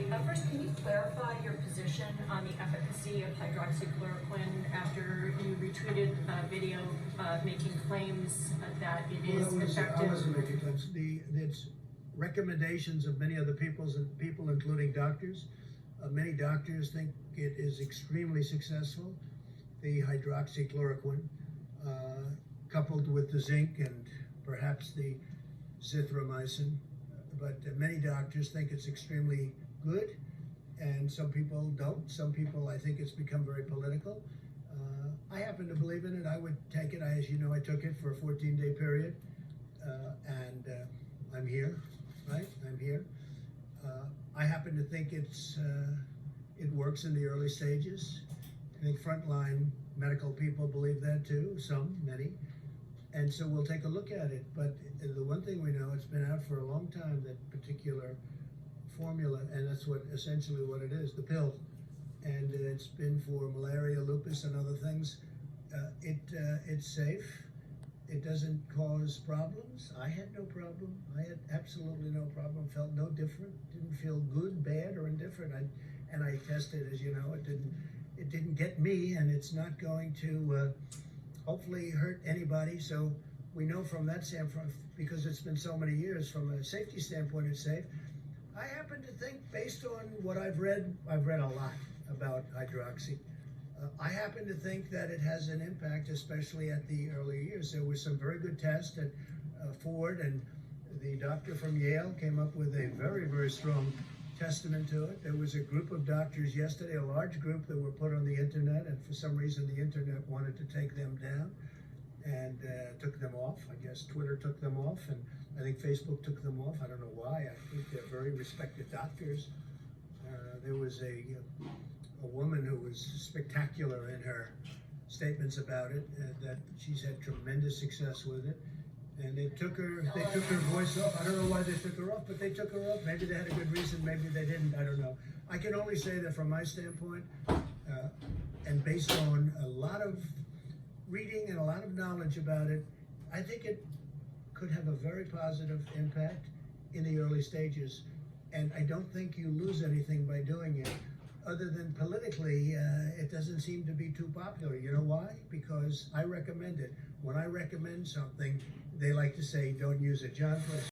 First, can you clarify your position on the efficacy of hydroxychloroquine after you retweeted a video making claims that it is effective? I wasn't making claims. It's recommendations of many other people, including doctors. Many doctors think it is extremely successful. The hydroxychloroquine, coupled with the zinc and perhaps the zithromycin, but many doctors think it's extremely good, and some people don't. Some people, I think it's become very political. I happen to believe in it. I would take it. As you know, I took it for a 14-day period, and I'm here, right? I'm here. I happen to think it works in the early stages. I think frontline medical people believe that too, many. And so we'll take a look at it. But the one thing we know, it's been out for a long time, that particular formula, and that's essentially what it is, the pill. And it's been for malaria, lupus, and other things. It's safe. It doesn't cause problems. I had no problem. I had absolutely no problem. Felt no different. Didn't feel good, bad, or indifferent. And I tested, as you know, it didn't get me, and it's not going to hopefully hurt anybody. So we know from that standpoint, because it's been so many years, from a safety standpoint, it's safe. I happen to think, based on what I've read a lot about hydroxy. I happen to think that it has an impact, especially at the early years. There was some very good tests at Ford, and the doctor from Yale came up with a very, very strong testament to it. There was a group of doctors yesterday, a large group, that were put on the internet, and for some reason the internet wanted to take them down and took them off. I guess Twitter took them off, and I think Facebook took them off. I don't know why. I think they're very respected doctors. There was a woman who was spectacular in her statements about it, that she's had tremendous success with it. And they took her voice off. I don't know why they took her off, but they took her off. Maybe they had a good reason, maybe they didn't, I don't know. I can only say that from my standpoint, and based on a lot of reading and a lot of knowledge about it, I think it could have a very positive impact in the early stages. And I don't think you lose anything by doing it, other than politically, it doesn't seem to be too popular. You know why? Because I recommend it. When I recommend something, they like to say, don't use it. John,